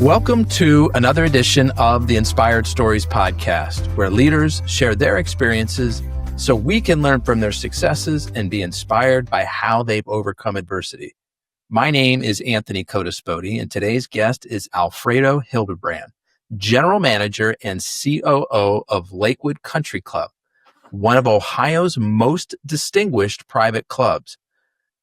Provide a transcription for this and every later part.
Welcome to another edition of the Inspired Stories podcast, where leaders share their experiences so we can learn from their successes and be inspired by how they've overcome adversity. My name is Anthony Codispoti, and today's guest is Alfredo Hildebrandt, General Manager and COO of Lakewood Country Club, one of Ohio's most distinguished private clubs.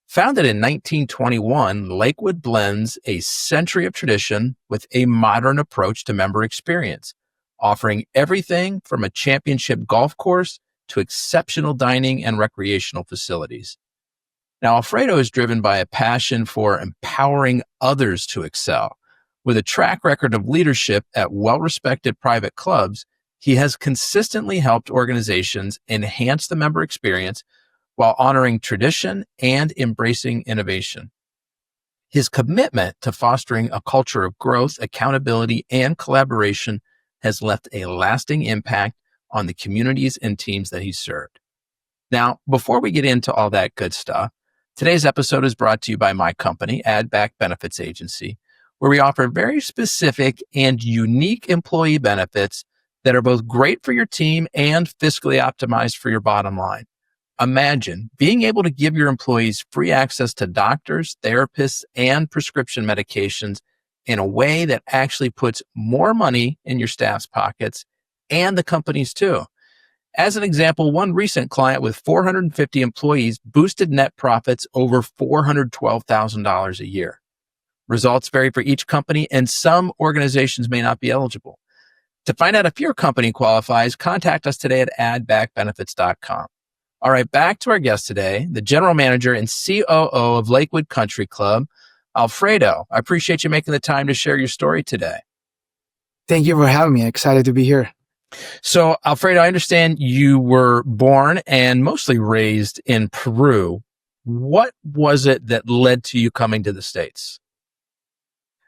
Founded in 1921, Lakewood blends a century of tradition with a modern approach to member experience, offering everything from a championship golf course to exceptional dining and recreational facilities. Now, Alfredo is driven by a passion for empowering others to excel. With a track record of leadership at well-respected private clubs, he has consistently helped organizations enhance the member experience while honoring tradition and embracing innovation. His commitment to fostering a culture of growth, accountability, and collaboration has left a lasting impact on the communities and teams that he served. Now, before we get into all that good stuff, today's episode is brought to you by my company, Add Back Benefits Agency, where we offer very specific and unique employee benefits that are both great for your team and fiscally optimized for your bottom line. Imagine being able to give your employees free access to doctors, therapists, and prescription medications in a way that actually puts more money in your staff's pockets and the company's too. As an example, one recent client with 450 employees boosted net profits over $412,000 a year. Results vary for each company, and some organizations may not be eligible. To find out if your company qualifies, contact us today at addbackbenefits.com. All right, back to our guest today, the General Manager and COO of Lakewood Country Club, Alfredo. I appreciate you making the time to share your story today. Thank you for having me. Excited to be here. So, Alfredo, I understand you were born and mostly raised in Peru. What was it that led to you coming to the States?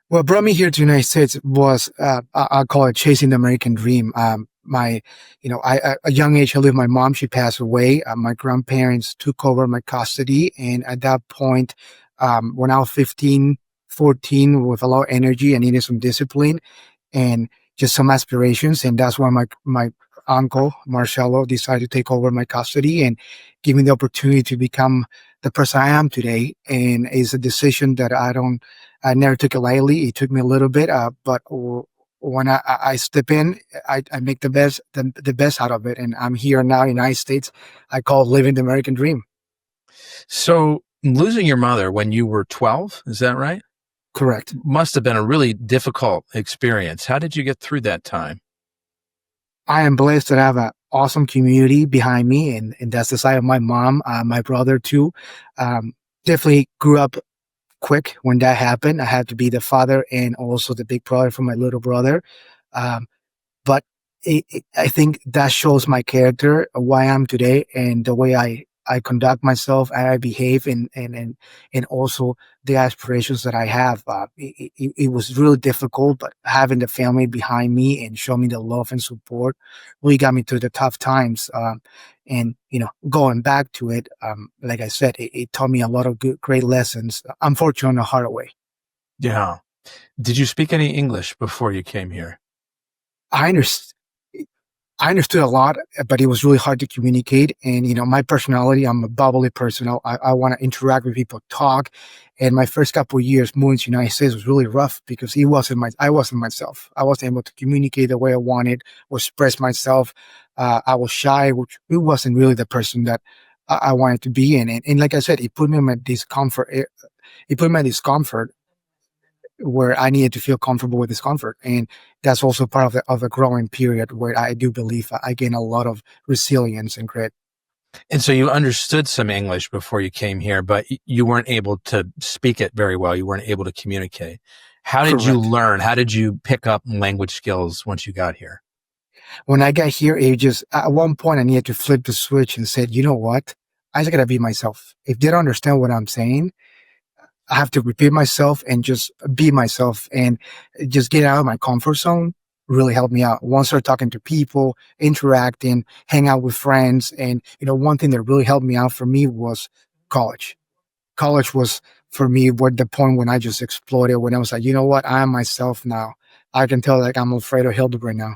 What brought me here to the United States was, I call it chasing the American dream. At a young age, I lived with my mom. She passed away. My grandparents took over my custody. And at that point, when I was 15, 14, with a lot of energy, I needed some discipline and just some aspirations. And that's why my uncle, Marcelo, decided to take over my custody and give me the opportunity to become the person I am today. And it's a decision that I never took it lightly. It took me a little bit, but when I step in, I make the best out of it. And I'm here now in the United States. I call it living the American dream. So losing your mother when you were 12, is that right? Correct. Must have been a really difficult experience. How did you get through that time? I am blessed that I have an awesome community behind me. And that's the side of my mom, my brother too. Definitely grew up quick when that happened. I had to be the father and also the big brother for my little brother. But I think that shows my character, why I'm today, and the way I conduct myself, and I behave, and also the aspirations that I have. It was really difficult, but having the family behind me and show me the love and support really got me through the tough times. And going back to it, like I said, it taught me a lot of great lessons. Unfortunately, the hard way. Yeah. Did you speak any English before you came here? I understood a lot, but it was really hard to communicate. And, my personality, I'm a bubbly person. I want to interact with people, talk. And my first couple of years moving to the United States was really rough because I wasn't myself. I wasn't able to communicate the way I wanted or express myself. I was shy, which it wasn't really the person that I wanted to be in. And like I said, it put me in my discomfort. It put me in discomfort where I needed to feel comfortable with discomfort. And that's also part of a growing period where I do believe I gain a lot of resilience and grit. And so you understood some English before you came here, but you weren't able to speak it very well. You weren't able to communicate. How did you learn? How did you pick up language skills once you got here? When I got here, at one point I needed to flip the switch and said, you know what? I just gotta be myself. If they don't understand what I'm saying, I have to repeat myself and just be myself and just get out of my comfort zone. Really helped me out. Once I started talking to people, interacting, hang out with friends. And, one thing that really helped me out for me was college. college was for me what the point when I just exploded, when I was like, you know what, I am myself now. I can tell like I'm Alfredo Hildebrandt now.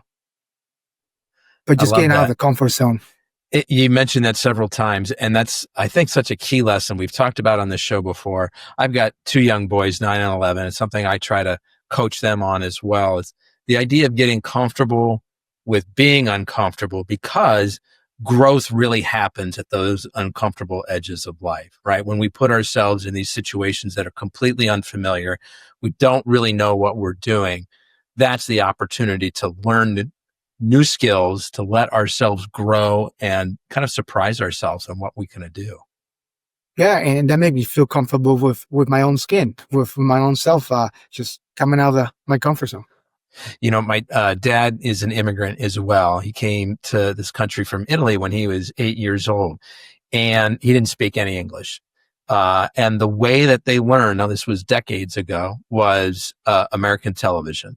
But I just love getting out of that. the comfort zone. You mentioned that several times, and that's, I think, such a key lesson we've talked about on this show before. I've got two young boys, 9 and 11. It's something I try to coach them on as well. It's the idea of getting comfortable with being uncomfortable, because growth really happens at those uncomfortable edges of life, right? When we put ourselves in these situations that are completely unfamiliar, we don't really know what we're doing. That's the opportunity to learn new skills, to let ourselves grow and kind of surprise ourselves on what we can do. Yeah, and that made me feel comfortable with my own skin, with my own self, just coming out of my comfort zone. You know, my dad is an immigrant as well. He came to this country from Italy when he was 8 years old, and he didn't speak any English. And the way that they learned, now this was decades ago, was American television.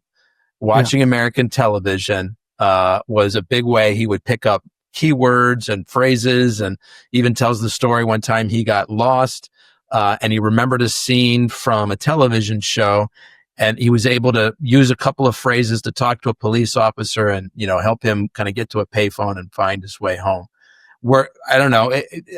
Yeah. Watching American television was a big way he would pick up keywords and phrases, and even tells the story one time he got lost and he remembered a scene from a television show, and he was able to use a couple of phrases to talk to a police officer and, you know, help him kind of get to a payphone and find his way home. Where, I don't know,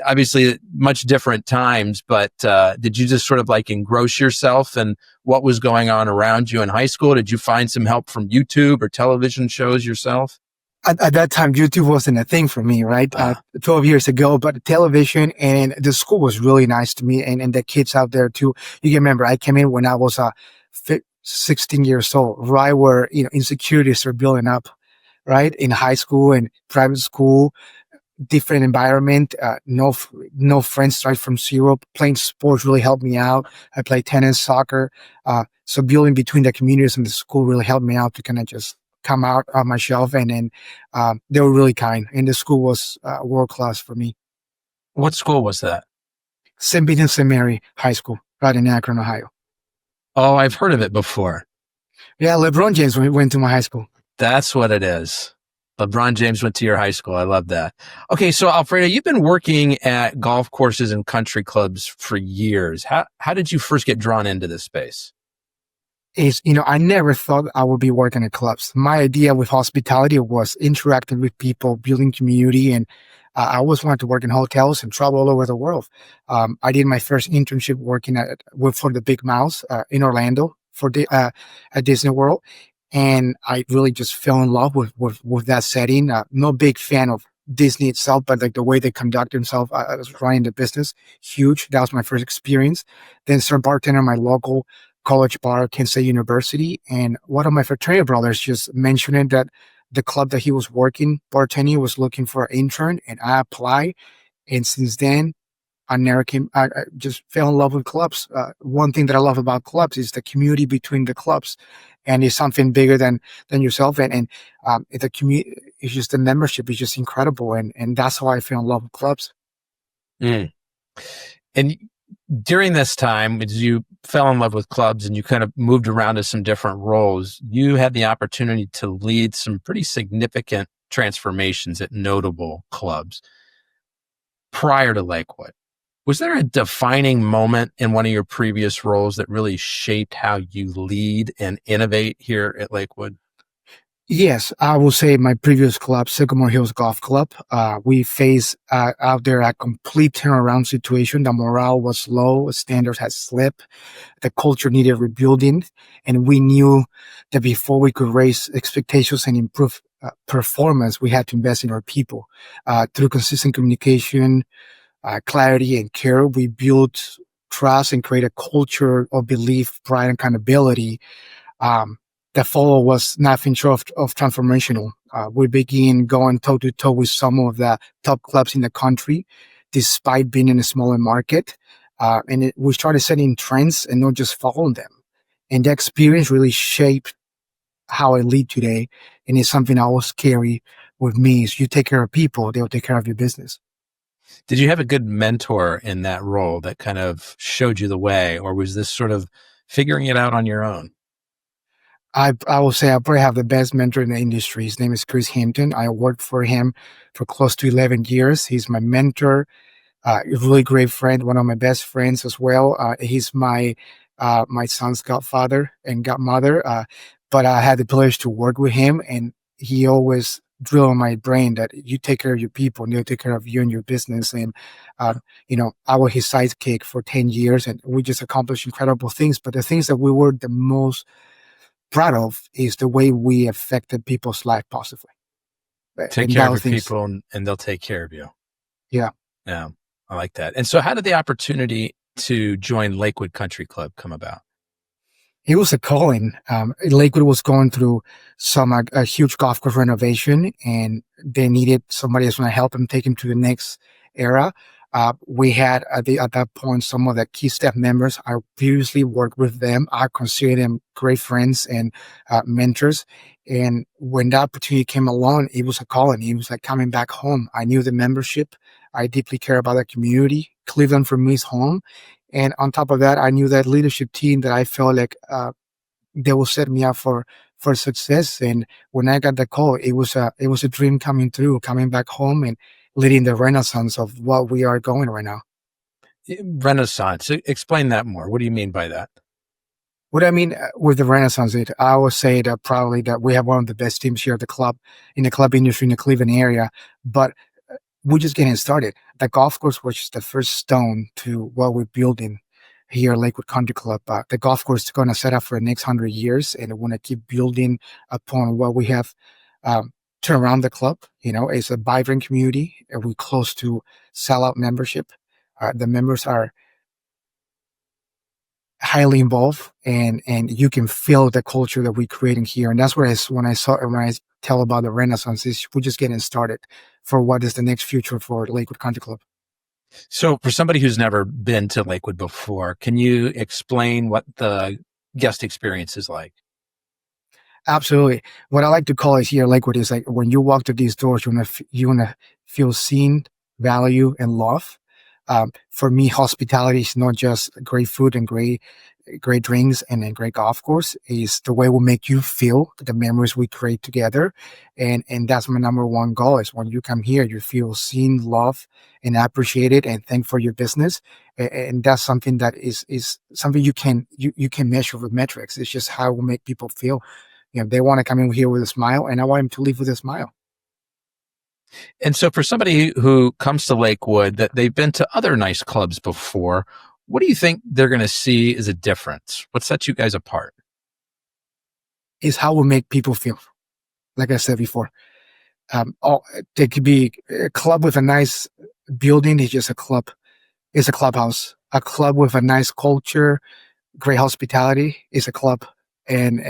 obviously much different times, but did you just sort of like engross yourself in what was going on around you in high school? Did you find some help from YouTube or television shows yourself? At that time, YouTube wasn't a thing for me, right? Ah, 12 years ago, but television and the school was really nice to me, and the kids out there too. You can remember, I came in when I was 16 years old, right where, you know, insecurities are building up, right? In high school and private school, different environment, no friends right from zero. Playing sports really helped me out. I played tennis, soccer. So building between the communities and the school really helped me out to kind of just come out of my shelf. And then they were really kind. And the school was world class for me. what school was that? St. Peter St. Mary High School, right in Akron, Ohio. Oh, I've heard of it before. Yeah, LeBron James went to my high school. That's what it is. LeBron James went to your high school. I love that. Okay, so Alfredo, you've been working at golf courses and country clubs for years. How did you first get drawn into this space? Is, you know, I never thought I would be working at clubs. My idea with hospitality was interacting with people, building community, and I always wanted to work in hotels and travel all over the world. I did my first internship working for the Big Mouse in Orlando at Disney World, and I really just fell in love with that setting. No big fan of Disney itself, but like the way they conduct themselves. I was running the business, huge. That was my first experience. Then started bartending at my local college bar, Kansas State University, and one of my fraternity brothers just mentioned that the club that he was working bartending was looking for an intern, and I applied. And since then, I never came. I just fell in love with clubs. One thing that I love about clubs is the community between the clubs, and it's something bigger than yourself. And the community is just the membership is just incredible, and that's how I fell in love with clubs. Mm. And during this time, as you fell in love with clubs and you kind of moved around to some different roles, you had the opportunity to lead some pretty significant transformations at notable clubs prior to Lakewood. Was there a defining moment in one of your previous roles that really shaped how you lead and innovate here at Lakewood? Yes, I will say my previous club, Sycamore Hills Golf Club, we faced out there a complete turnaround situation. The morale was low, standards had slipped, the culture needed rebuilding, and we knew that before we could raise expectations and improve performance, we had to invest in our people. Through consistent communication, clarity, and care, we built trust and create a culture of belief, pride, and accountability. Um, the follow was nothing short of transformational. We began going toe to toe with some of the top clubs in the country, despite being in a smaller market. We started setting trends and not just following them. And the experience really shaped how I lead today. And it's something I always carry with me is you take care of people, they'll take care of your business. Did you have a good mentor in that role that kind of showed you the way, or was this sort of figuring it out on your own? I will say I probably have the best mentor in the industry. His name is Chris Hampton. I worked for him for close to 11 years. He's my mentor. A really great friend, one of my best friends as well. He's my son's godfather and godmother. But I had the pleasure to work with him, and he always drilled in my brain that you take care of your people, and they'll take care of you and your business. And uh, I was his sidekick for 10 years, and we just accomplished incredible things. But the things that we were the most proud of is the way we affected people's life positively. Take And care of those your things, people and they'll take care of you. yeah. Yeah, I like that. And so how did the opportunity to join Lakewood Country Club come about? It was a calling. Lakewood was going through a huge golf course renovation, and they needed somebody that's going to help them take them to the next era. We had at that point some of the key staff members. I previously worked with them. I consider them great friends and mentors. And when that opportunity came along, it was a calling. It was like coming back home. I knew the membership. I deeply care about the community. Cleveland for me is home. And on top of that, I knew that leadership team that I felt like they will set me up for success. And when I got the call, it was a dream coming true, coming back home and leading the renaissance of what we are going right now. Renaissance. Explain that more. What do you mean by that? What I mean with the renaissance, I would say that probably that we have one of the best teams here at the club, in the club industry in the Cleveland area. But we're just getting started. The golf course was just the first stone to what we're building here at Lakewood Country Club. The golf course is going to set up for the next 100 years, and we want to keep building upon what we have turn around the club. It's a vibrant community, and we're close to sellout membership. The members are highly involved, and you can feel the culture that we're creating here. And that's where when I tell about the Renaissance, is we're just getting started for what is the next future for Lakewood Country Club. So for somebody who's never been to Lakewood before, can you explain what the guest experience is like? Absolutely. What I like to call it here, Lakewood, is like when you walk through these doors, you wanna feel seen, value, and love. For me, hospitality is not just great food and great drinks and a great golf course. Is the way we make you feel, the memories we create together, and that's my number one goal. Is when you come here, you feel seen, loved, and appreciated, and thank for your business. And that's something that is something you can measure with metrics. It's just how we make people feel. They want to come in here with a smile, and I want them to leave with a smile. And so for somebody who comes to Lakewood that they've been to other nice clubs before, what do you think they're going to see as a difference? What sets you guys apart? Is how we make people feel. Like I said before, they could be a club with a nice building. Is just a club. It's a clubhouse. A club with a nice culture, great hospitality is a club. And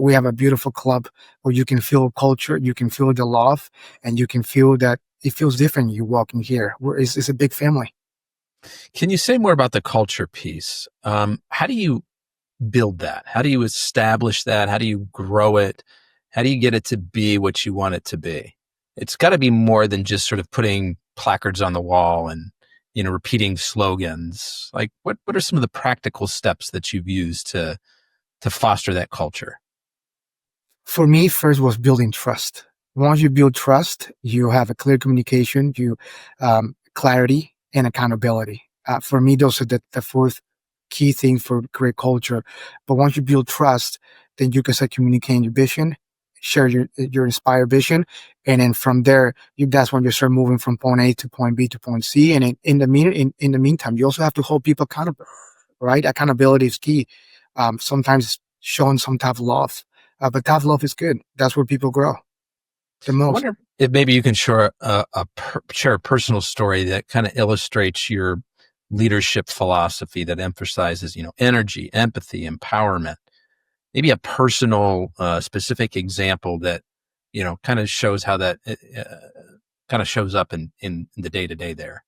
we have a beautiful club where you can feel culture, you can feel the love, and you can feel that it feels different. You walk in here. It's a big family. Can you say more about the culture piece? How do you build that? How do you establish that? How do you grow it? How do you get it to be what you want it to be? It's got to be more than just sort of putting placards on the wall and repeating slogans. Like what are some of the practical steps that you've used to foster that culture? For me, first was building trust. Once you build trust, you have a clear communication, clarity, and accountability. For me, those are the fourth key thing for great culture. But once you build trust, then you can start communicating your vision, share your inspired vision, and then from there, that's when you start moving from point A to point B to point C. And in the meantime, you also have to hold people accountable. Right? Accountability is key. Sometimes showing some tough love, but tough love is good. That's where people grow the I most. wonder if maybe you can share share a personal story that kind of illustrates your leadership philosophy that emphasizes, energy, empathy, empowerment. Maybe a personal, specific example that, kind of shows how that kind of shows up in the day to day there.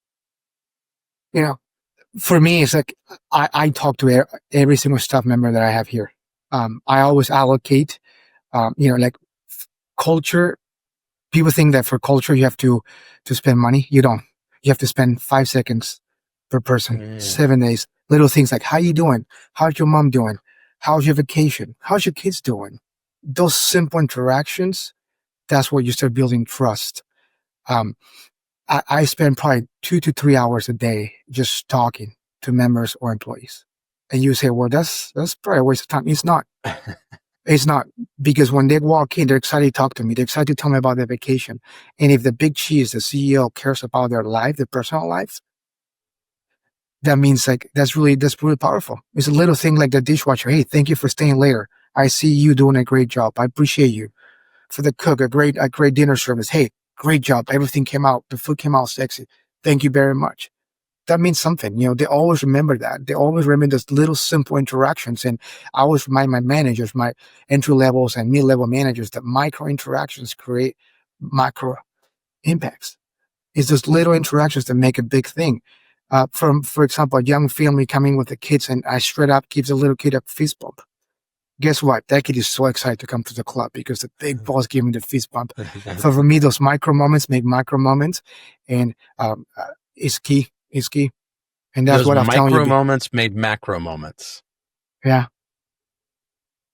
For me, it's like I talk to every single staff member that I have here. I always allocate, like culture. People think that for culture you have to spend money. You don't. You have to spend 5 seconds per person, 7 days. Little things like how you doing? How's your mom doing? How's your vacation? How's your kids doing? Those simple interactions. That's where you start building trust. I spend probably 2 to 3 hours a day just talking to members or employees. And you say, well, that's probably a waste of time. It's not. It's not, because when they walk in, they're excited to talk to me. They're excited to tell me about their vacation. And if the big cheese, the CEO, cares about their life, their personal life, that means like that's really powerful. It's a little thing like the dishwasher. Hey, thank you for staying later. I see you doing a great job. I appreciate you. For the cook, a great dinner service. Hey, great job. Everything came out. The food came out sexy. Thank you very much. That means something. They always remember that. They always remember those little simple interactions. And I always remind my managers, my entry levels and mid level managers, that micro interactions create macro impacts. It's those little interactions that make a big thing. For example, a young family coming with the kids, and I straight up gives a little kid a fist bump. Guess what? That kid is so excited to come to the club because the big boss gave him the fist bump. So for me, those micro moments make macro moments, and it's key. It's key. And that's Those what I'm telling you. micro moments made macro moments. Yeah.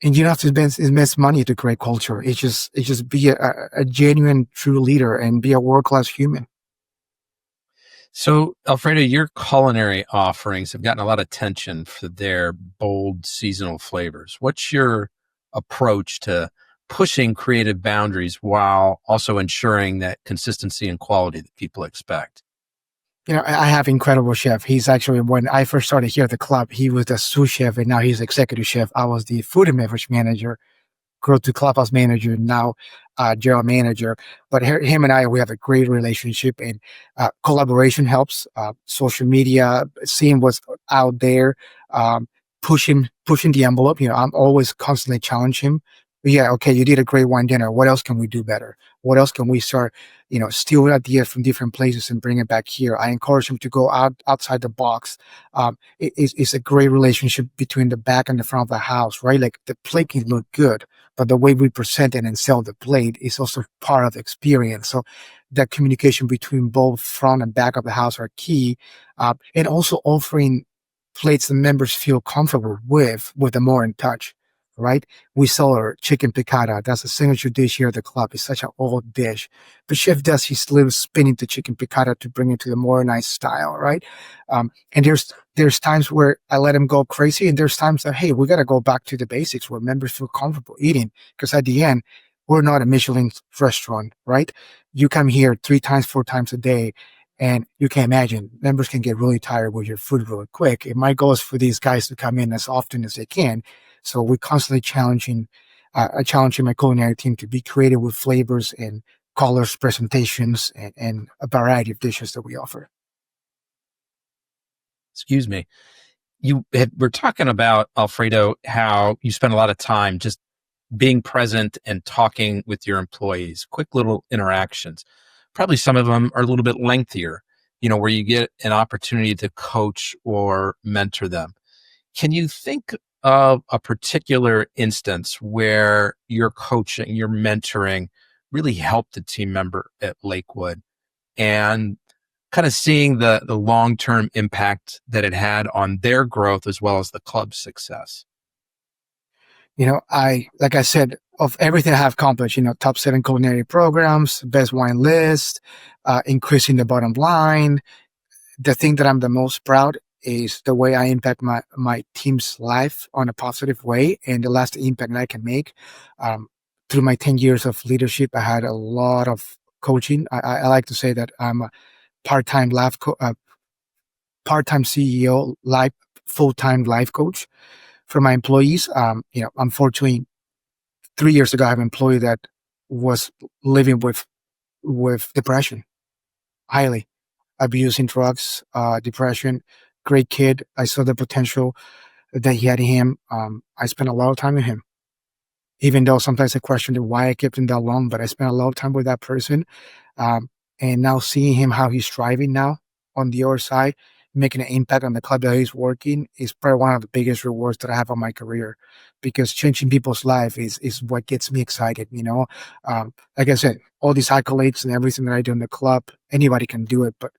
And you don't have to invest money to create culture. It's just be a genuine, true leader and be a world-class human. So, Alfredo, your culinary offerings have gotten a lot of attention for their bold seasonal flavors. What's your approach to pushing creative boundaries while also ensuring that consistency and quality that people expect? I have incredible chef. He's actually, when I first started here at the club, he was the sous chef, and now he's executive chef. I was the food and beverage manager, grew to clubhouse manager, now general manager. But him and I, we have a great relationship, and collaboration helps. Social media, seeing what's out there, um, pushing the envelope. I'm always constantly challenging him. Yeah, okay, you did a great wine dinner. What else can we do better? What else can we start? Steal ideas from different places and bring it back here. I encourage him to go outside the box. It's a great relationship between the back and the front of the house, right? Like the plate can look good, but the way we present it and sell the plate is also part of the experience. So that communication between both front and back of the house are key. And also offering plates the members feel comfortable with the more in touch, right? We sell our chicken piccata. That's a signature dish here at the club. It's such an old dish. The chef does his little spin into chicken piccata to bring it to the more nice style, right? And there's times where I let him go crazy, and there's times that, hey, we got to go back to the basics where members feel comfortable eating, because at the end, we're not a Michelin restaurant, right? You come here 3 times, 4 times a day, and you can imagine members can get really tired with your food really quick. And my goal is for these guys to come in as often as they can. So we're constantly challenging my culinary team to be creative with flavors and colors, presentations, and a variety of dishes that we offer. Excuse me. We're talking about, Alfredo, how you spend a lot of time just being present and talking with your employees, quick little interactions. Probably some of them are a little bit lengthier, where you get an opportunity to coach or mentor them. Can you think of a particular instance where your coaching, your mentoring really helped a team member at Lakewood, and kind of seeing the long-term impact that it had on their growth as well as the club's success? Like I said, of everything I have accomplished, top 7 culinary programs, best wine list, increasing the bottom line. The thing that I'm the most proud is the way I impact my team's life on a positive way, and the lasting impact that I can make. Through my 10 years of leadership, I had a lot of coaching. I like to say that I'm a part-time part-time CEO, full-time life coach for my employees. Unfortunately, 3 years ago, I have an employee that was living with depression, highly abusing drugs, depression. Great kid. I saw the potential that he had in him. I spent a lot of time with him, even though sometimes I questioned why I kept him that long. But I spent a lot of time with that person, and now seeing him how he's thriving now on the other side, making an impact on the club that he's working, is probably one of the biggest rewards that I have on my career, because changing people's life is what gets me excited. Like I said, all these accolades and everything that I do in the club, anybody can do it, but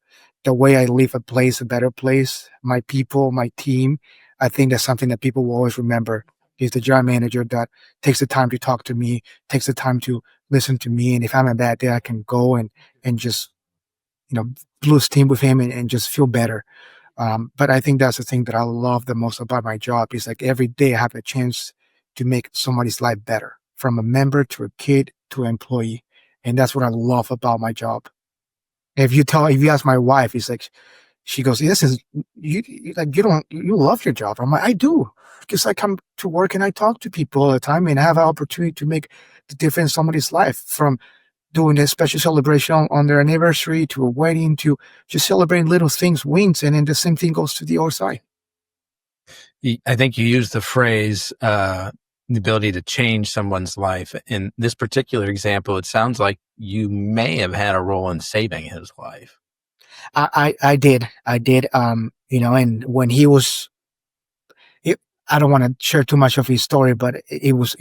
the way I leave a place a better place, my people, my team, I think that's something that people will always remember. He's the general manager that takes the time to talk to me, takes the time to listen to me, and if I'm a bad day, I can go and just blue steam with him and just feel better. But I think that's the thing that I love the most about my job is like every day I have a chance to make somebody's life better, from a member to a kid to an employee. And that's what I love about my job. If you ask my wife, it's like, she goes, this is, like, you love your job. I'm like, I do. Because I come to work and I talk to people all the time and have an opportunity to make the difference in somebody's life, from doing a special celebration on their anniversary to a wedding to just celebrating little things, wins. And then the same thing goes to the other side. I think you used the phrase, the ability to change someone's life. In this particular example, it sounds like you may have had a role in saving his life. I did. And when he was, I don't want to share too much of his story, but it was,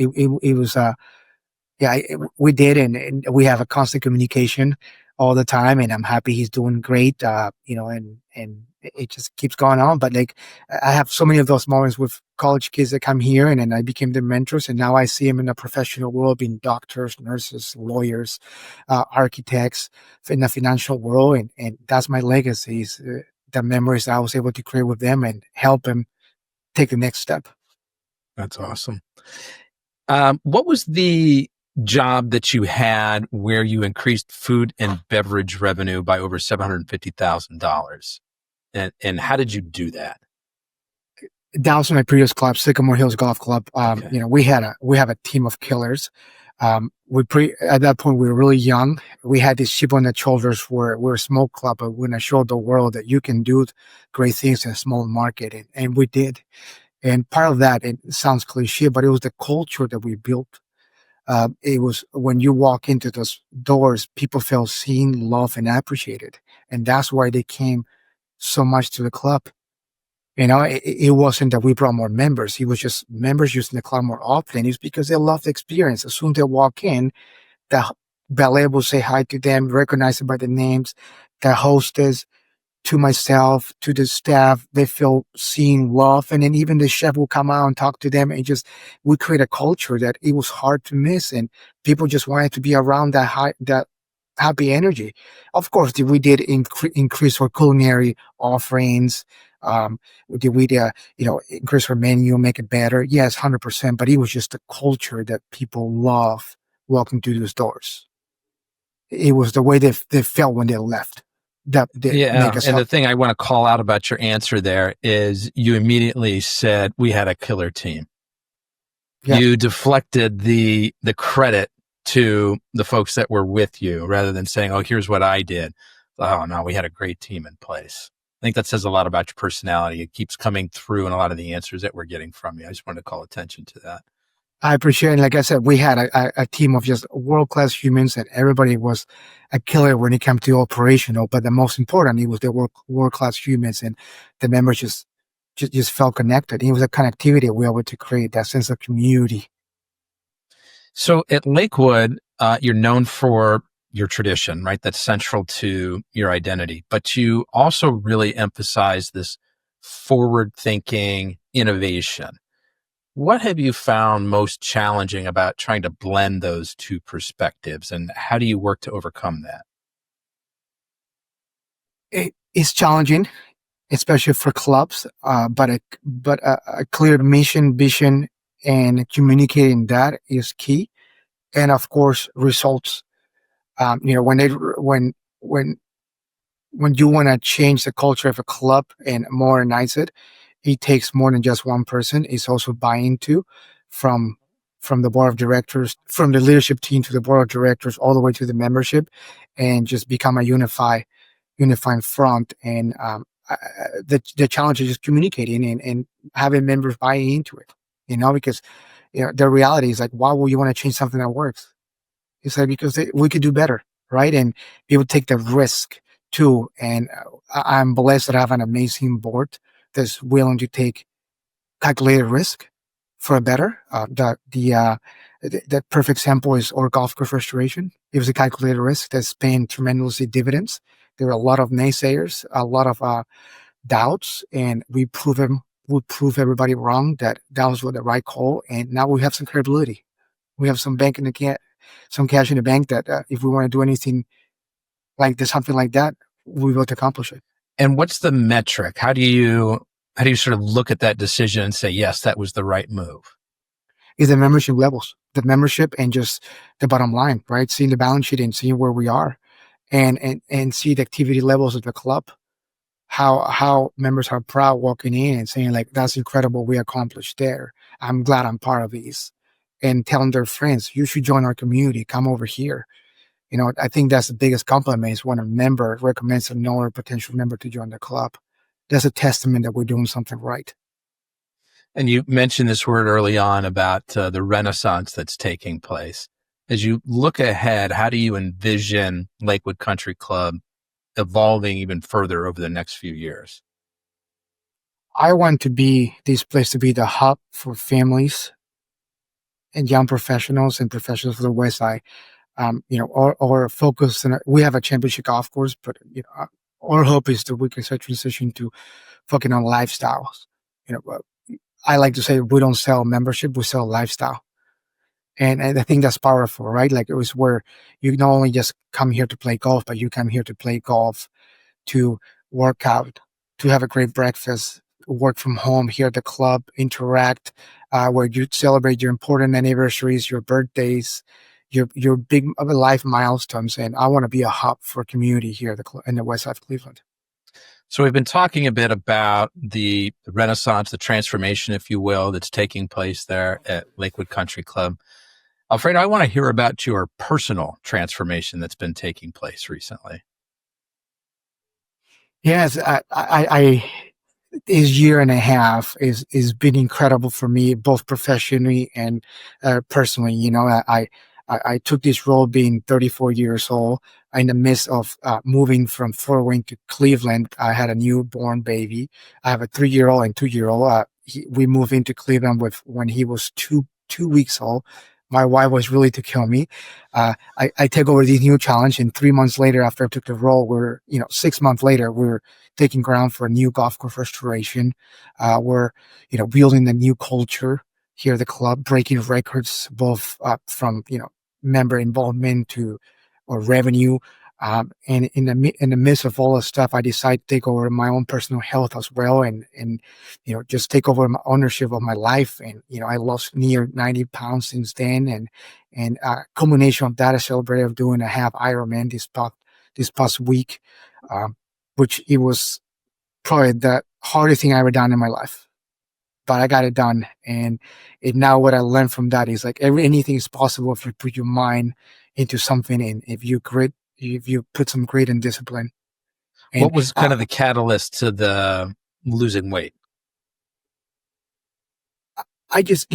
yeah, we did. And we have a constant communication all the time. And I'm happy he's doing great, and it just keeps going on. But like, I have so many of those moments with college kids that come here and then I became their mentors. And now I see them in the professional world being doctors, nurses, lawyers, architects in the financial world. And that's my legacy is the memories I was able to create with them and help them take the next step. That's awesome. What was the job that you had where you increased food and beverage revenue by over $750,000? And how did you do that? That was my previous club, Sycamore Hills Golf Club. Okay. We have a team of killers. At that point we were really young. We had this chip on the shoulders. We're a small club, but we're gonna show the world that you can do great things in a small market, and we did. And part of that, it sounds cliche, but it was the culture that we built. It was when you walk into those doors, people feel seen, loved, and appreciated, and that's why they came so much to the club. It wasn't that we brought more members. It was just members using the club more often. It's because they love the experience. As soon as they walk in, the ballet will say hi to them, recognize them by the names. The hostess, to myself, to the staff, they feel seen, loved. And then even the chef will come out and talk to them. And just, we create a culture that it was hard to miss. And people just wanted to be around that happy energy. Of course, we did increase our culinary offerings. Did we, increase our menu, make it better? Yes, 100%. But it was just the culture that people love walking through those doors. It was the way they felt when they left. That make us and help. the thing I want to call out about your answer there is you immediately said we had a killer team. Yeah. You deflected the credit to the folks that were with you rather than saying, oh, here's what I did. Oh, no, we had a great team in place. I think that says a lot about your personality. It keeps coming through in a lot of the answers that we're getting from you. I just wanted to call attention to that. I appreciate it. Like I said, we had a team of just world-class humans, and everybody was a killer when it came to operational. But the most important, it was the world-class humans, and the members just felt connected. It was a connectivity we were able to create, that sense of community. So at Lakewood, you're known for your tradition, right? That's central to your identity. But you also really emphasize this forward-thinking innovation. What have you found most challenging about trying to blend those two perspectives, and how do you work to overcome that? It's challenging, especially for clubs, but a clear mission, vision, and communicating that is key. And of course, results. When you want to change the culture of a club and modernize it, it takes more than just one person. It's also buying to from the board of directors, from the leadership team to the board of directors, all the way to the membership, and just become a unifying front. And the challenge is just communicating and having members buy into it. Because the reality is like, why would you want to change something that works? It's like because we could do better, right? And people take the risk too. And I'm blessed that I have an amazing board that's willing to take calculated risk for a better. The perfect example is our golf course restoration. It was a calculated risk that's paying tremendously dividends. There were a lot of naysayers, a lot of doubts, and we prove everybody wrong that was the right call. And now we have some credibility. We have some some cash in the bank that if we want to do anything like this, something like that, we will accomplish it. And what's the metric? How do you sort of look at that decision and say, yes, that was the right move? Is the membership levels, the membership, and just the bottom line, right? Seeing the balance sheet and seeing where we are, and see the activity levels of the club. How members are proud walking in and saying like, "That's incredible, we accomplished there. I'm glad I'm part of these," and telling their friends, "You should join our community. Come over here." I think that's the biggest compliment is when a member recommends another potential member to join the club. That's a testament that we're doing something right. And you mentioned this word early on about the renaissance that's taking place. As you look ahead, how do you envision Lakewood Country Club evolving even further over the next few years? I want to be this place to be the hub for families and young professionals and professionals of the West Side. Or focus. And we have a championship golf course, but our hope is that we can start transition to focusing on lifestyles. I like to say we don't sell membership, we sell lifestyle. And I think that's powerful, right? Like it was where you not only just come here to play golf, but you come here to play golf, to work out, to have a great breakfast, work from home here at the club, interact, where you celebrate your important anniversaries, your birthdays, your big life milestones. And I want to be a hub for community here at in the West Side of Cleveland. So we've been talking a bit about the renaissance, the transformation, if you will, that's taking place there at Lakewood Country Club. Alfredo, I want to hear about your personal transformation that's been taking place recently. Yes, this year and a half is been incredible for me, both professionally and personally. I took this role being 34 years old in the midst of moving from Fort Wayne to Cleveland. I had a newborn baby. I have a 3-year-old and 2-year-old. We moved into Cleveland when he was two weeks old. My wife was really to kill me. I take over this new challenge, and 3 months later, after I took the role, 6 months later, we're taking ground for a new golf course restoration. We're, building a new culture here at the club, breaking records, both from, member involvement to or revenue. And in the midst of all the stuff, I decided to take over my own personal health as well, and just take over my ownership of my life. And I lost near 90 pounds since then, and culmination of that, I celebrated of doing a half-Ironman this past week, which it was probably the hardest thing I ever done in my life. But I got it done, and now what I learned from that is like anything is possible if you put your mind into something, and if you put some grit and discipline. And what was kind of the catalyst to the losing weight? I just,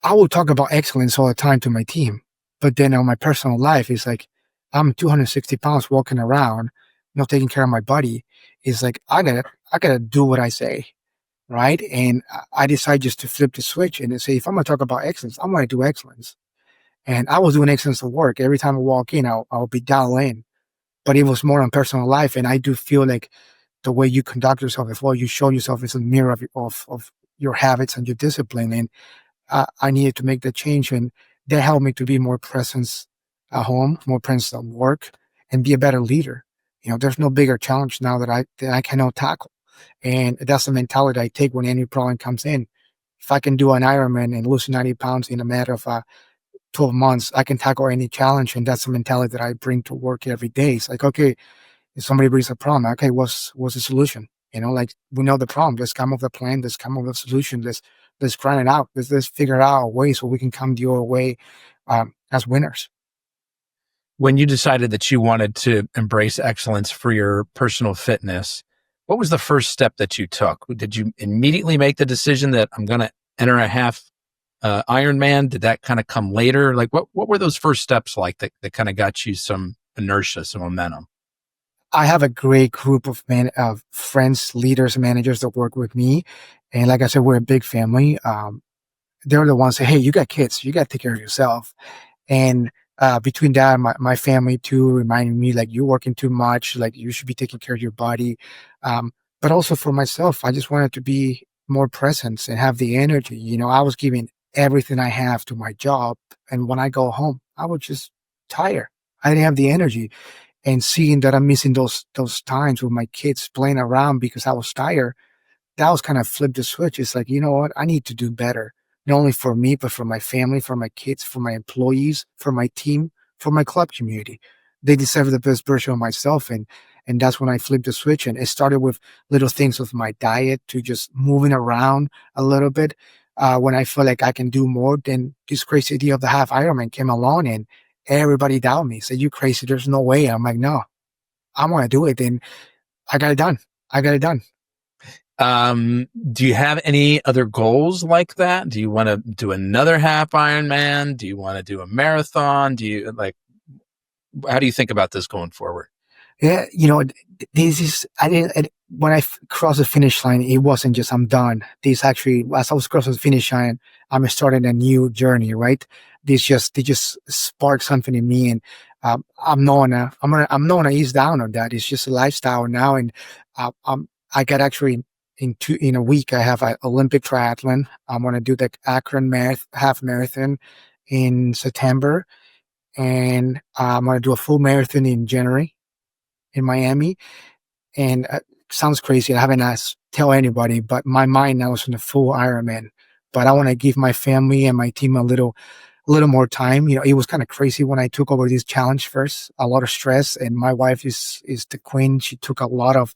I will talk about excellence all the time to my team, but then on my personal life, it's like I'm 260 pounds walking around, not taking care of my body. It's like I gotta do what I say, right? And I decided just to flip the switch and say, if I'm gonna talk about excellence, I'm gonna do excellence. And I was doing excellence at work. Every time I walk in, I'll be dialed in. But it was more on personal life, and I do feel like the way you conduct yourself, as well, you show yourself is a mirror of your habits and your discipline. And I needed to make the change, and that helped me to be more presence at home, more presence at work, and be a better leader. There's no bigger challenge now that I cannot tackle, and that's the mentality I take when any problem comes in. If I can do an Ironman and lose 90 pounds in a matter of 12 months, I can tackle any challenge, and that's the mentality that I bring to work every day. It's like, okay, if somebody brings a problem, okay, what's the solution? Like we know the problem. Let's come up with a plan. Let's come up with a solution. Let's grind it out. Let's figure out a way so we can come your way as winners. When you decided that you wanted to embrace excellence for your personal fitness, what was the first step that you took? Did you immediately make the decision that I'm going to enter a half Ironman? Did that kind of come later? Like what were those first steps like that kind of got you some inertia, some momentum? I have a great group of friends, leaders, managers that work with me. And like I said, we're a big family. They're the ones say, hey, you got kids, you got to take care of yourself. And between that, my family too, reminding me like you're working too much, like you should be taking care of your body. But also for myself, I just wanted to be more present and have the energy. I was giving everything I have to my job. And when I go home, I was just tired. I didn't have the energy. and seeing that I'm missing those times with my kids playing around because I was tired, that was kind of flip the switch. It's like, you know what? I need to do better, not only for me, but for my family, for my kids, for my employees, for my team, for my club community. They deserve the best version of myself. And that's when I flipped the switch. And it started with little things with my diet to just moving around a little bit. When I feel like I can do more, then this crazy idea of the half Ironman came along and everybody doubted me, said, "You crazy. There's no way." I'm like, no, I want to do it. And I got it done. I got it done. Do you have any other goals like that? Do you want to do another half Ironman? Do you want to do a marathon? Do you how do you think about this going forward? Yeah, this is, when crossed the finish line, it wasn't just I'm done. This actually, as I was crossing the finish line, I'm starting a new journey, right? They just sparked something in me, and I'm not gonna ease down on that. It's just a lifestyle now, and I got actually in a week I have an Olympic triathlon. I'm gonna do the Akron half marathon in September, and I'm gonna do a full marathon in January in Miami. And sounds crazy. I haven't asked tell anybody, but my mind now is on the full Ironman. But I want to give my family and my team a little more time. It was kind of crazy when I took over this challenge first. A lot of stress, and my wife is the queen. She took a lot of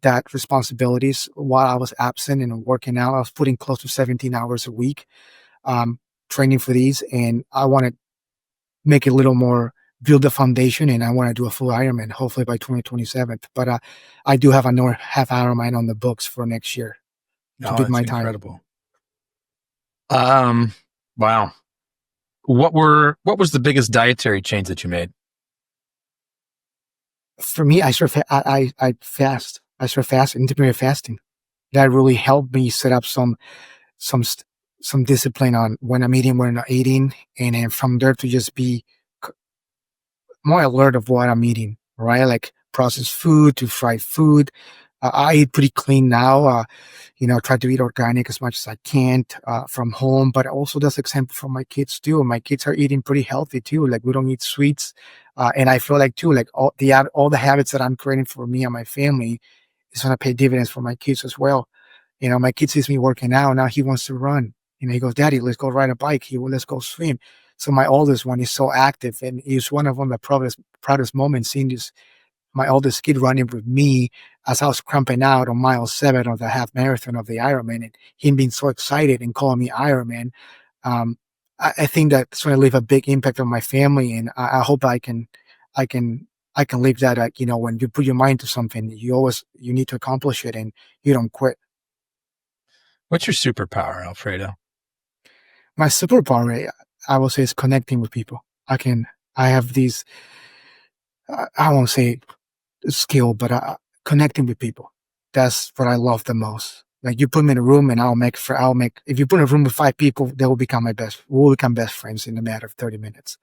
that responsibilities while I was absent and working out. I was putting close to 17 hours a week, training for these, and I want to make it a little more, build the foundation, and I want to do a full Ironman, hopefully by 2027. But I do have another half Ironman on the books for next year to Oh, beat that's my time. incredible. Wow. What was the biggest dietary change that you made? For me, I fast. I started fasting, intermittent fasting. That really helped me set up some some discipline on when I'm eating, when I'm not eating, and then from there to just be more alert of what I'm eating, right? Like processed food to fried food. I eat pretty clean now. Try to eat organic as much as I can from home, but also that's example for my kids too. My kids are eating pretty healthy too. Like we don't eat sweets. And I feel like too, like all the habits that I'm creating for me and my family is going to pay dividends for my kids as well. My kid sees me working out. Now he wants to run. He goes, "Daddy, let's go ride a bike." Let's go swim. So my oldest one is so active, and it's one of the proudest moments seeing my oldest kid running with me as I was cramping out on mile 7 of the half marathon of the Ironman, and him being so excited and calling me Ironman. Um, I think that's going to leave a big impact on my family, and I hope I can, I can leave that. When you put your mind to something, you need to accomplish it, and you don't quit. What's your superpower, Alfredo? My superpower, I will say, is connecting with people. I have these, I won't say skill, but connecting with people. That's what I love the most. Like you put me in a room and if you put in a room with 5 people, we'll become best friends in a matter of 30 minutes.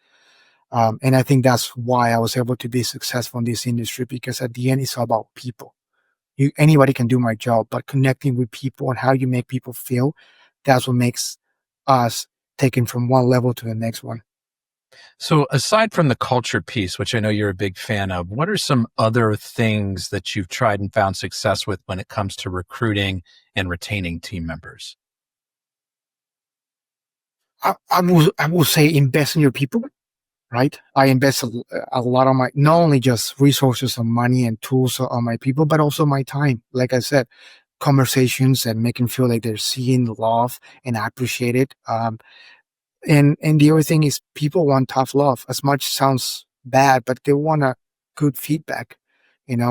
And I think that's why I was able to be successful in this industry, because at the end, it's all about people. Anybody can do my job, but connecting with people and how you make people feel, that's what makes us taken from one level to the next one. So aside from the culture piece, which I know you're a big fan of, what are some other things that you've tried and found success with when it comes to recruiting and retaining team members? I will say invest in your people, right? I invest a lot of not only just resources and money and tools on my people, but also my time. Like I said, conversations and making feel like they're seeing love and I appreciate it. And the other thing is people want tough love. As much sounds bad, but they want a good feedback, and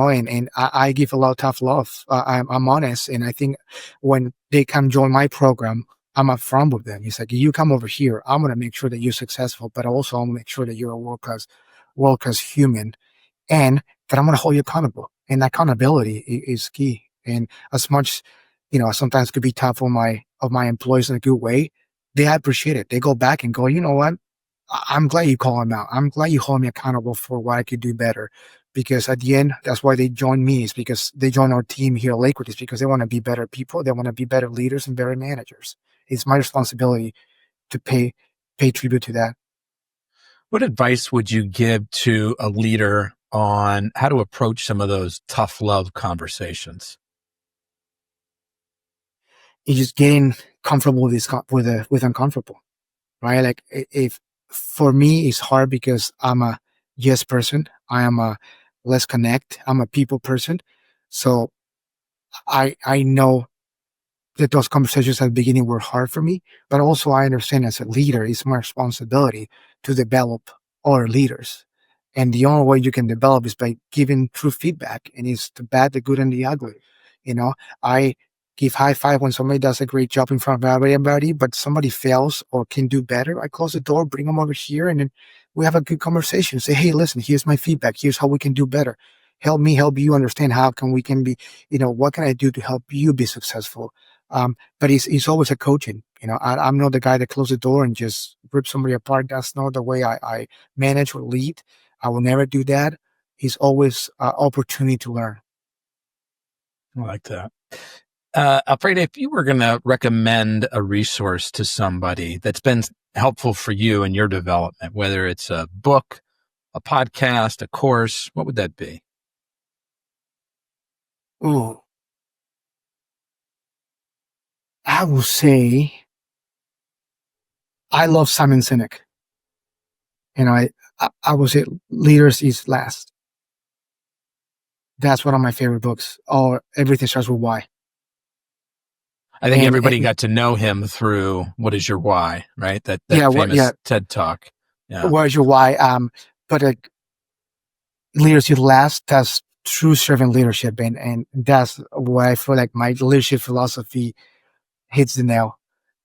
I give a lot of tough love. I'm honest. And I think when they come join my program, I'm upfront with them. It's like, you come over here, I'm going to make sure that you're successful, but also I'll make sure that you're a world-class human, and that I'm going to hold you accountable. And accountability is key. And as much, sometimes could be tough on my employees in a good way, they appreciate it. They go back and go, you know what? I'm glad you call him out. I'm glad you hold me accountable for what I could do better. Because at the end, that's why they join me, is because they join our team here at Lakewood, is because they want to be better people. They want to be better leaders and better managers. It's my responsibility to pay tribute to that. What advice would you give to a leader on how to approach some of those tough love conversations? It's just getting comfortable with with uncomfortable, right? Like if for me it's hard because I'm a yes person. I am a let's connect. I'm a people person. So I know that those conversations at the beginning were hard for me, but also I understand as a leader, it's my responsibility to develop other leaders. And the only way you can develop is by giving true feedback. And it's the bad, the good, and the ugly. You know, I give high five when somebody does a great job in front of everybody, but somebody fails or can do better. I close the door, bring them over here, and then we have a good conversation. Say, hey, listen, here's my feedback. Here's how we can do better. Help me help you understand how can we can be, what can I do to help you be successful? But it's always a coaching. I'm not the guy that closes the door and just rips somebody apart. That's not the way I manage or lead. I will never do that. It's always opportunity to learn. I like that. Alfredo, if you were going to recommend a resource to somebody that's been helpful for you in your development, whether it's a book, a podcast, a course, what would that be? Ooh, I will say I love Simon Sinek, and I will say Leaders Is Last. That's one of my favorite books. Or Everything Starts with Why. I think And, everybody and got to know him through What Is Your Why, right? That yeah, famous TED Talk. Yeah. Where's Your Why? But Leaders Is Last. That's true servant leadership, and that's what I feel like my leadership philosophy hits the nail.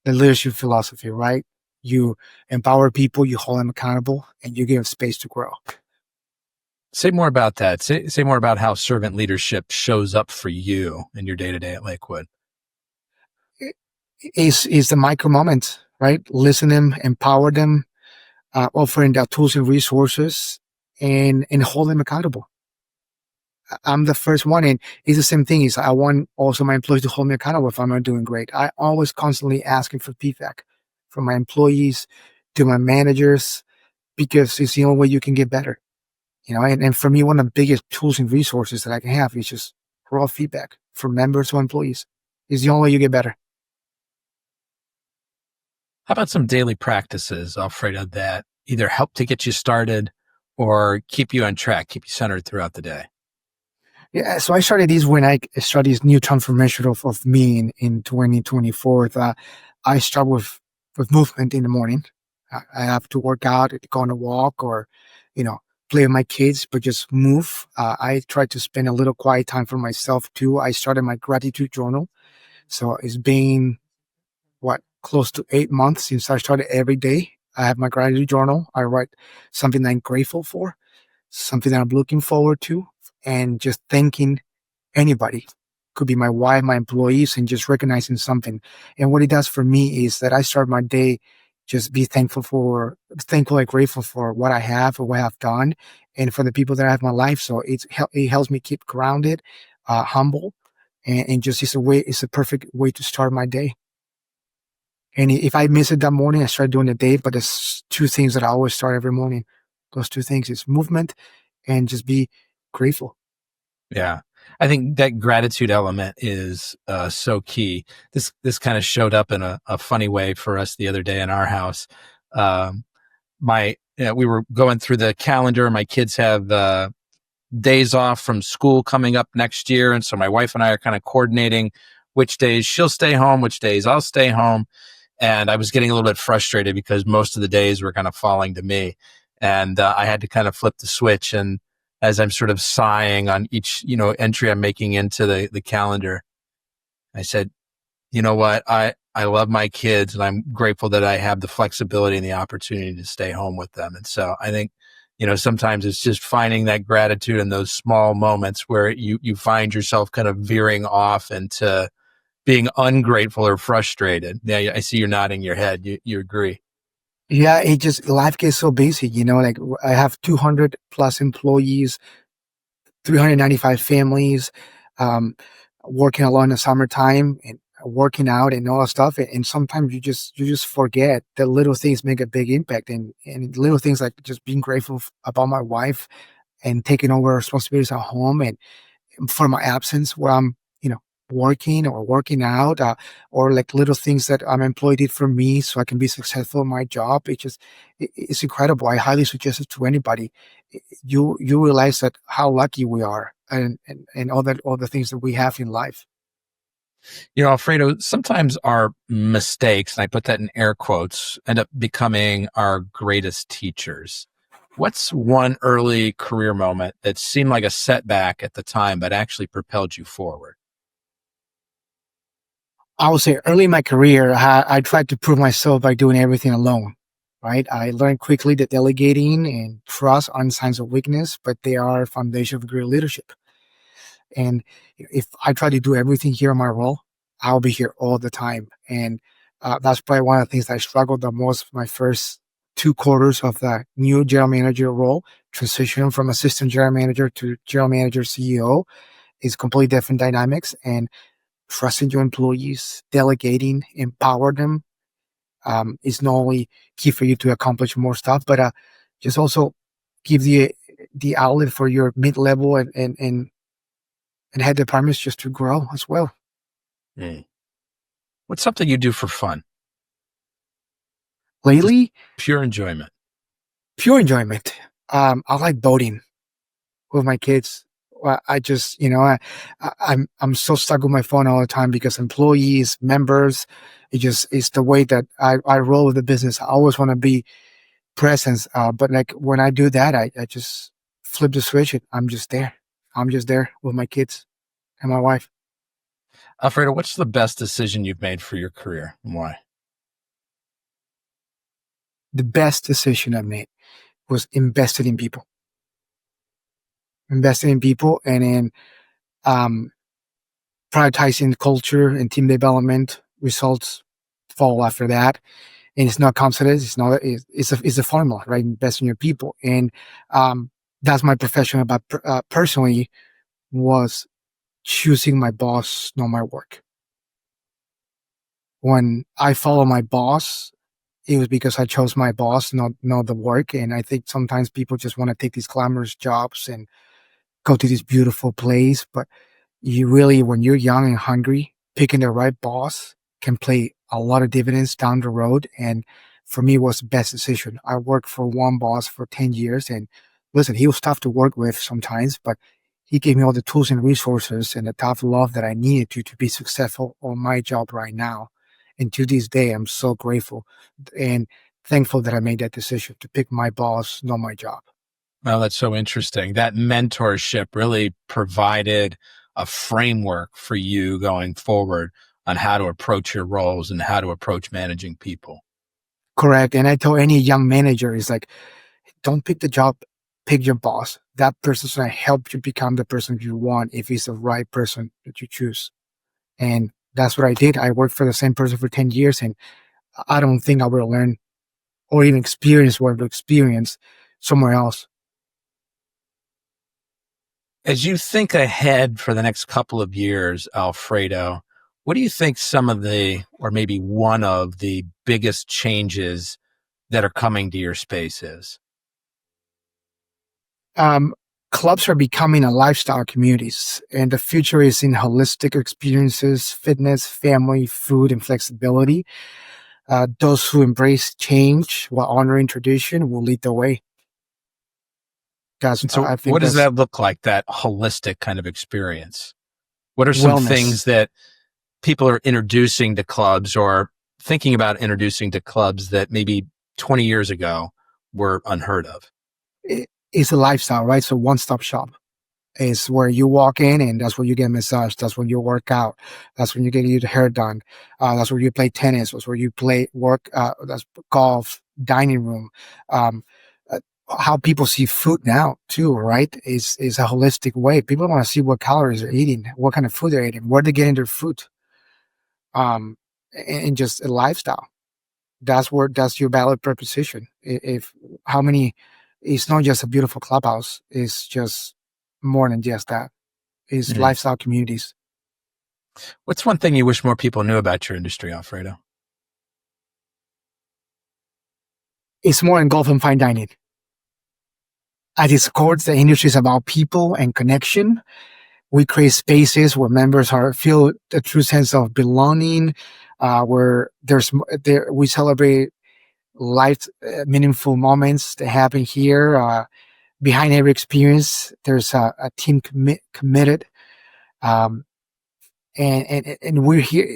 The leadership philosophy, right? You empower people, you hold them accountable, and you give them space to grow. Say more about that. Say more about how servant leadership shows up for you in your day-to-day at Lakewood. Is the micro moments, right? Listen them, empower them, offering their tools and resources, and hold them accountable. I'm the first one, and it's the same thing. Is I want also my employees to hold me accountable if I'm not doing great. I always constantly asking for feedback from my employees to my managers because it's the only way you can get better. And for me, one of the biggest tools and resources that I can have is just raw feedback from members or employees. It's the only way you get better. How about some daily practices, Alfredo, that either help to get you started or keep you on track, keep you centered throughout the day? Yeah, so I started these when I started this new transformation of me in 2024. I start with movement in the morning. I have to work out, go on a walk, or you know, play with my kids, but just move. I try to spend a little quiet time for myself too. I started my gratitude journal, so it's been close to 8 months since I started every day. I have my gratitude journal. I write something I'm grateful for, something that I'm looking forward to, and just thanking anybody. Could be my wife, my employees, and just recognizing something. And what it does for me is that I start my day just be thankful and grateful for what I have or what I've done, and for the people that I have in my life. So it helps me keep grounded, humble, and just it's a perfect way to start my day. And if I miss it that morning, I start doing the day. But there's two things that I always start every morning. Those two things is movement and just be grateful. Yeah. I think that gratitude element is so key. This kind of showed up in a funny way for us the other day in our house. Um, we were going through the calendar. My kids have days off from school coming up next year. And so my wife and I are kind of coordinating which days she'll stay home, which days I'll stay home. And I was getting a little bit frustrated because most of the days were kind of falling to me. And I had to kind of flip the switch. And as I'm sort of sighing on each, entry I'm making into the calendar, I said, you know what? I love my kids and I'm grateful that I have the flexibility and the opportunity to stay home with them. And so I think, sometimes it's just finding that gratitude in those small moments where you find yourself kind of veering off into being ungrateful or frustrated. Yeah, I see you're nodding your head. You agree. Yeah, life gets so busy, like I have 200 plus employees, 395 families, um, working a lot in the summertime and working out and all that stuff. And sometimes you just forget that little things make a big impact, and little things like just being grateful about my wife, and taking over responsibilities at home, and for my absence where I'm, working or working out, or like little things that an employee did for me so I can be successful in my job. It's incredible. I highly suggest it to anybody. You realize that how lucky we are, and all the things that we have in life. Alfredo, sometimes our mistakes, and I put that in air quotes, end up becoming our greatest teachers. What's one early career moment that seemed like a setback at the time, but actually propelled you forward? I would say early in my career, I tried to prove myself by doing everything alone, right? I learned quickly that delegating and trust aren't signs of weakness, but they are foundation of great leadership. And if I try to do everything here in my role, I'll be here all the time. And that's probably one of the things that I struggled the most my first 2 quarters of the new general manager role. Transition from assistant general manager to general manager CEO is completely different dynamics. And trusting your employees, delegating, empower them, is not only key for you to accomplish more stuff, but just also give the outlet for your mid-level and head departments just to grow as well. Mm. What's something you do for fun? Lately, Pure enjoyment. pure enjoyment. I like boating with my kids. I just, I'm so stuck with my phone all the time because employees, members, it's the way that I roll with the business. I always want to be present. But like when I do that, I just flip the switch and I'm just there. I'm just there with my kids and my wife. Alfredo, what's the best decision you've made for your career and why? The best decision I made was invested in people and in, um, prioritizing culture and team development. Results fall after that. And it's not coincidence. It's a formula, right? Invest in your people. And, that's my profession about, personally was choosing my boss, not my work. When I follow my boss, it was because I chose my boss, not the work. And I think sometimes people just want to take these glamorous jobs and go to this beautiful place, but you really, when you're young and hungry, picking the right boss can play a lot of dividends down the road. And for me, it was the best decision. I worked for one boss for 10 years, and listen, he was tough to work with sometimes, but he gave me all the tools and resources and the tough love that I needed to be successful on my job right now. And to this day, I'm so grateful and thankful that I made that decision to pick my boss, not my job. Well, that's so interesting. That mentorship really provided a framework for you going forward on how to approach your roles and how to approach managing people. Correct. And I tell any young manager is like, don't pick the job, pick your boss. That person's going to help you become the person you want if he's the right person that you choose. And that's what I did. I worked for the same person for 10 years, and I don't think I will learn or even experience what I've experienced somewhere else. As you think ahead for the next couple of years, Alfredo, what do you think some of the, or maybe one of the biggest changes that are coming to your space is? Um, Clubs are becoming a lifestyle communities, and the future is in holistic experiences, fitness, family, food, and flexibility. Those who embrace change while honoring tradition will lead the way. That's, And so I think what does that's that look like, that holistic kind of experience? What are some wellness. things that people are introducing to clubs or thinking about introducing to clubs that maybe 20 years ago were unheard of? It's a lifestyle, right? So one-stop shop is where you walk in and that's where you get massaged. That's when you work out. That's when you get your hair done. That's where you play tennis. That's where you play work. That's golf, dining room. Um, uh, how people see food now too, right? Is a holistic way. People want to see what calories they're eating, what kind of food they're eating, where they're getting their food. Um, and just a lifestyle. That's your valid proposition. If how many, it's not just a beautiful clubhouse. It's just more than just that. It's Mm. lifestyle communities. What's one thing you wish more people knew about your industry, Alfredo? It's more in golf and fine dining. At its core, the industry is about people and connection. We create spaces where members feel a true sense of belonging, where we celebrate life meaningful moments that happen here. Behind every experience, there's a team committed, um, and we're here.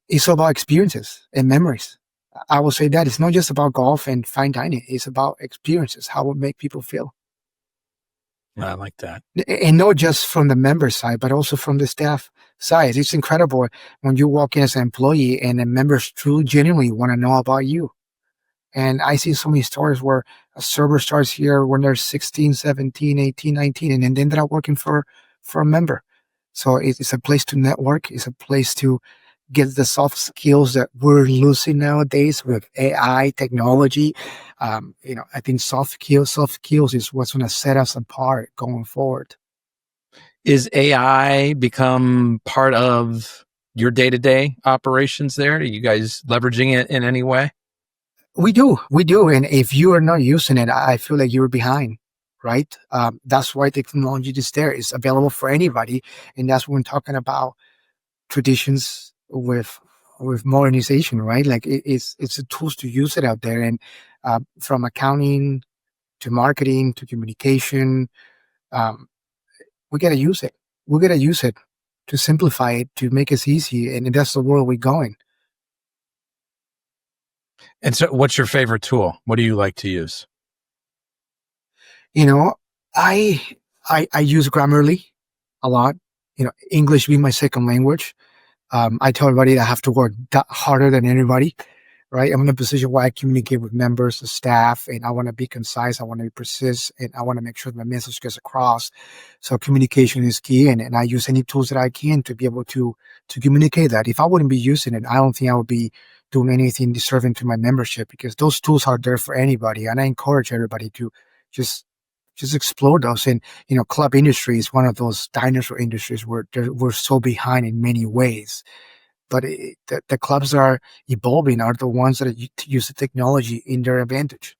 It's all about experiences and memories. I will say that it's not just about golf and fine dining. It's about experiences, how it make people feel. I like that. And not just from the member side, but also from the staff side. It's incredible when you walk in as an employee and the members truly genuinely want to know about you. And I see so many stories where a server starts here when they're 16, 17, 18, 19, and then they ended up working for a member. So it's a place to network. It's a place to get the soft skills that we're losing nowadays with AI technology. I think soft skills is what's going to set us apart going forward. Is AI become part of your day-to-day operations there? Are you guys leveraging it in any way? We do. And if you are not using it, I feel like you're behind, right? That's why technology is there. It's available for anybody. And that's when talking about traditions with modernization, right? Like it's the tools to use it out there. And from accounting to marketing to communication, um, we got to use it. We got to use it to simplify it, to make it easy. And that's the world we're going. And so what's your favorite tool? What do you like to use? I use Grammarly a lot. English being my second language. I tell everybody that I have to work harder than anybody, right? I'm in a position where I communicate with members, the staff, and I want to be concise. I want to be precise, and I want to make sure my message gets across. So communication is key, and I use any tools that I can to be able to communicate that. If I wouldn't be using it, I don't think I would be doing anything deserving to my membership, because those tools are there for anybody, and I encourage everybody to just explore those. And club industry is one of those dinosaur industries where we're so behind in many ways. But the clubs that are evolving are the ones that use the technology in their advantage.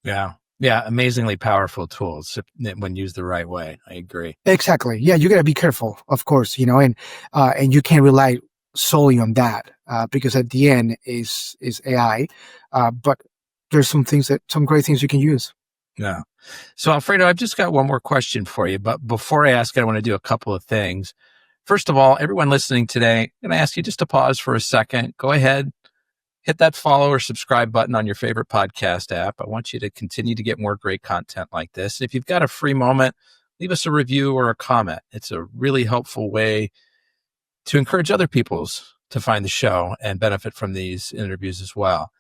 Yeah. Amazingly powerful tools when used the right way. I agree. Exactly. Yeah, you got to be careful, of course, and you can't rely solely on that, because at the end is AI. But there's some great things you can use. Yeah. So Alfredo, I've just got one more question for you, but before I ask it, I want to do a couple of things. First of all, everyone listening today, I'm going to ask you just to pause for a second. Go ahead, hit that follow or subscribe button on your favorite podcast app. I want you to continue to get more great content like this. If you've got a free moment, leave us a review or a comment. It's a really helpful way to encourage other people to find the show and benefit from these interviews as well.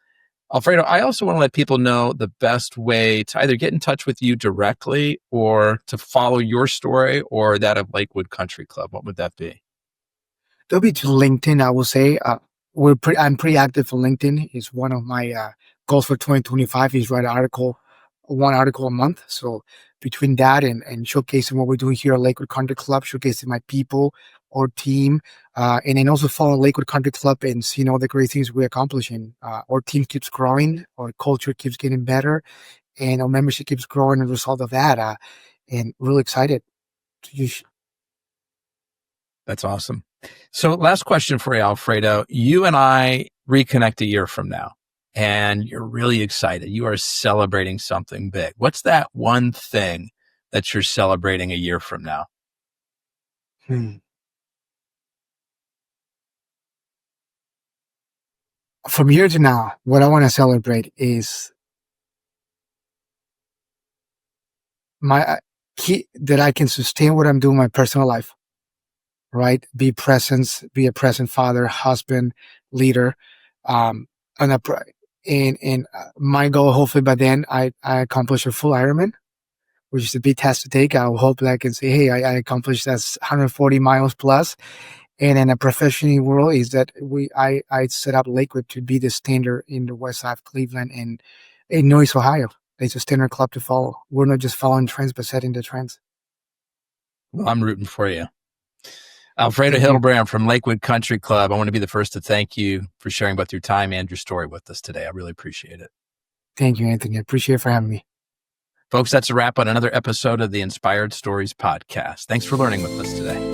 Alfredo, I also want to let people know the best way to either get in touch with you directly or to follow your story or that of Lakewood Country Club. What would that be? That'll be to LinkedIn, I will say. I'm pretty active on LinkedIn. It's one of my goals for 2025 is write one article a month. So between that and showcasing what we're doing here at Lakewood Country Club, showcasing my people, our team, and then also follow Lakewood Country Club and see all the great things we're accomplishing. Our team keeps growing, our culture keeps getting better, and our membership keeps growing as a result of that. And really excited to That's awesome. So last question for you, Alfredo. You and I reconnect a year from now and you're really excited. You are celebrating something big. What's that one thing that you're celebrating a year from now? From here to now, what I want to celebrate is my key that I can sustain what I'm doing in my personal life, right? Be a present father, husband, leader. And my goal, hopefully by then, I accomplish a full Ironman, which is a big task to take. I hope that I can say, hey, I accomplished that 140 miles plus. And in a professional world is that I set up Lakewood to be the standard in the west side of Cleveland and in Northeast Ohio. It's a standard club to follow. We're not just following trends, but setting the trends. Well, I'm rooting for you. Alfredo Hildebrandt from Lakewood Country Club. I want to be the first to thank you for sharing both your time and your story with us today. I really appreciate it. Thank you, Anthony. I appreciate it for having me. Folks, that's a wrap on another episode of the Inspired Stories podcast. Thanks for learning with us today.